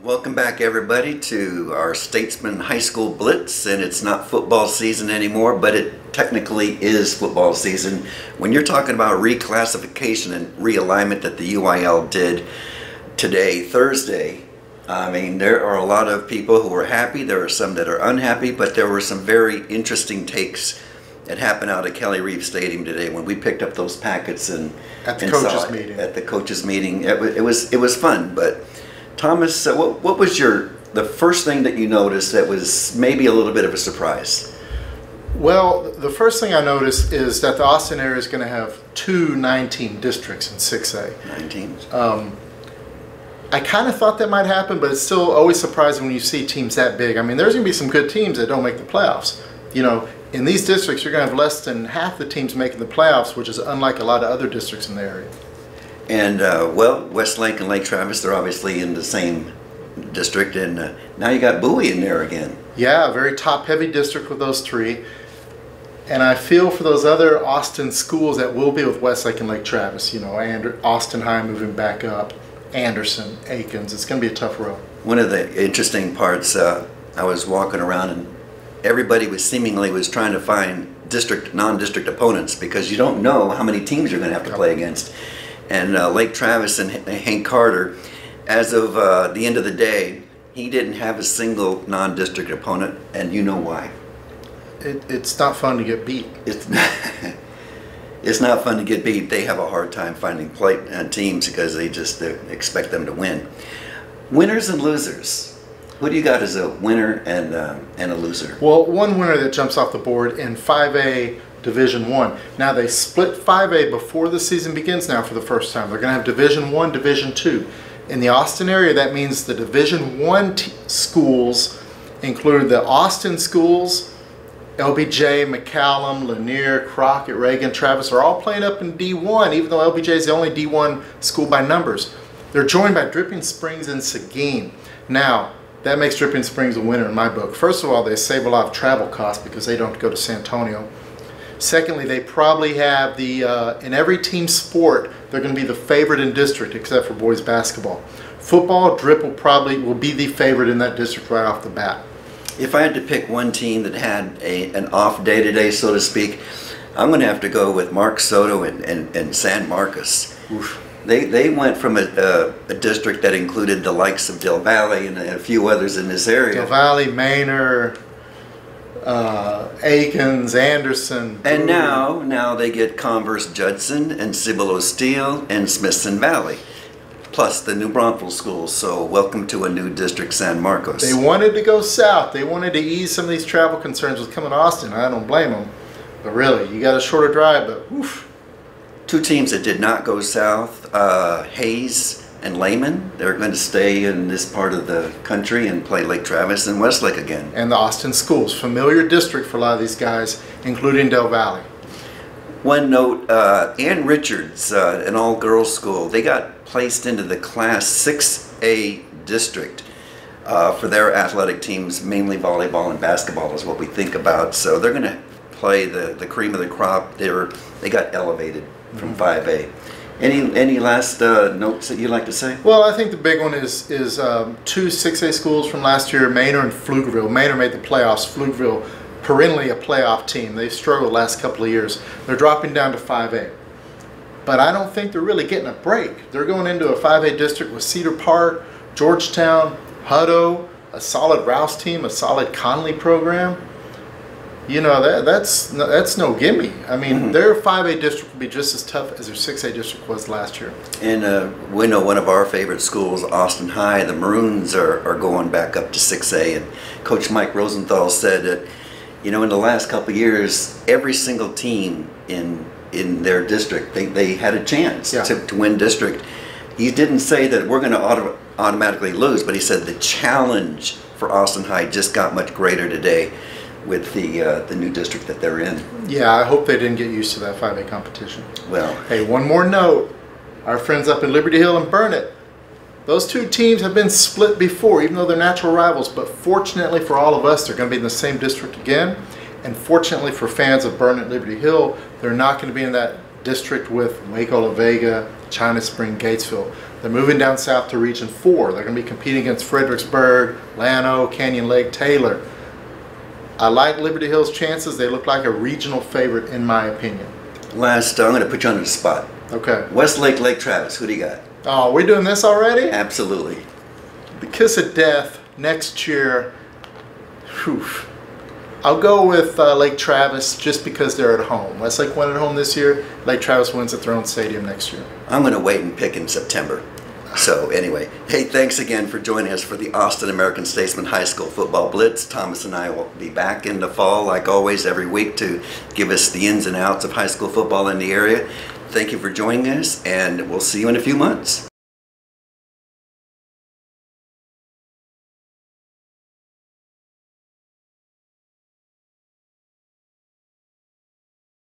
Welcome back, everybody, to our Statesman High School Blitz. And it's not football season anymore, but it technically is football season. When you're talking about reclassification and realignment that the UIL did today, Thursday, I mean, there are a lot of people who are happy. There are some that are unhappy, but there were some very interesting takes that happened out at Kelly Reeve Stadium today when we picked up those packets and at the coaches meeting. At the coaches meeting, it was fun. But Thomas, what was the first thing that you noticed that was maybe a little bit of a surprise? Well, the first thing I noticed is that the Austin area is going to have two 9-team districts in 6A. 9 teams. I kind of thought that might happen, but it's still always surprising when you see teams that big. I mean, there's going to be some good teams that don't make the playoffs. You know, in these districts, you're going to have less than half the teams making the playoffs, which is unlike a lot of other districts in the area. And, well, Westlake and Lake Travis, they're obviously in the same district, and now you got Bowie in there again. Yeah, a very top-heavy district with those three. And I feel for those other Austin schools that will be with Westlake and Lake Travis, you know, and Austin High moving back up, Anderson, Aikens. It's going to be a tough road. One of the interesting parts, I was walking around and everybody was trying to find non-district opponents because you don't know how many teams you're going to have to play against. And Lake Travis and Hank Carter, as of the end of the day, he didn't have a single non-district opponent, and you know why. It's not fun to get beat. It's not fun to get beat. They have a hard time finding teams because they just expect them to win. Winners and losers. Who do you got as a winner and a loser? Well, one winner that jumps off the board in 5A Division I. Now they split 5A before the season begins now for the first time. They're going to have Division I, Division II. In the Austin area, that means the Division I schools include the Austin schools, LBJ, McCallum, Lanier, Crockett, Reagan, Travis are all playing up in D1, even though LBJ is the only D1 school by numbers. They're joined by Dripping Springs and Seguin. Now, that makes Dripping Springs a winner in my book. First of all, they save a lot of travel costs because they don't have to go to San Antonio. Secondly, they probably have in every team sport, they're going to be the favorite in district except for boys basketball. Football, Drip will be the favorite in that district right off the bat. If I had to pick one team that had an off day today, so to speak, I'm going to have to go with Mark Soto and San Marcos. Oof. They went from a district that included the likes of Del Valle and a few others in this area. Del Valle, Manor, Aikens, Anderson. And now they get Converse Judson and Cibolo Steele and Smithson Valley, plus the New Braunfels schools. So welcome to a new district, San Marcos. They wanted to go south. They wanted to ease some of these travel concerns with coming to Austin. I don't blame them. But really, you got a shorter drive, but oof. Two teams that did not go south, Hayes and Lehman. They're going to stay in this part of the country and play Lake Travis and Westlake again. And the Austin schools, familiar district for a lot of these guys, including Del Valle. One note, Ann Richards, an all-girls school, they got placed into the Class 6A district for their athletic teams, mainly volleyball and basketball is what we think about. So they're going to play the cream of the crop. They got elevated from 5A. Any last notes that you'd like to say? Well, I think the big one is two 6A schools from last year, Manor and Pflugerville. Manor made the playoffs. Pflugerville, perennially a playoff team. They've struggled the last couple of years. They're dropping down to 5A. But I don't think they're really getting a break. They're going into a 5A district with Cedar Park, Georgetown, Hutto, a solid Rouse team, a solid Conley program. You know, that's no gimme. I mean, their 5A district will be just as tough as their 6A district was last year. And we know one of our favorite schools, Austin High, the Maroons are going back up to 6A. And Coach Mike Rosenthal said that, you know, in the last couple of years, every single team in their district, they had a chance to win district. He didn't say that we're going to automatically lose, but he said the challenge for Austin High just got much greater today with the new district that they're in. Yeah, I hope they didn't get used to that 5A competition. Well, hey, one more note. Our friends up in Liberty Hill and Burnett, those two teams have been split before, even though they're natural rivals, but fortunately for all of us, they're going to be in the same district again. And fortunately for fans of Burnett Liberty Hill, they're not going to be in that district with Waco, La Vega, China Spring, Gatesville. They're moving down south to Region 4. They're going to be competing against Fredericksburg, Llano, Canyon Lake, Taylor. I like Liberty Hill's chances. They look like a regional favorite in my opinion. Last, I'm going to put you on the spot. Okay. Westlake, Lake Travis, who do you got? Oh, we're doing this already? Absolutely. The kiss of death next year. Whew. I'll go with Lake Travis just because they're at home. Westlake won at home this year. Lake Travis wins at Throne Stadium next year. I'm going to wait and pick in September. So anyway, hey, thanks again for joining us for the Austin American-Statesman High School Football Blitz. Thomas and I will be back in the fall, like always, every week to give us the ins and outs of high school football in the area. Thank you for joining us, and we'll see you in a few months.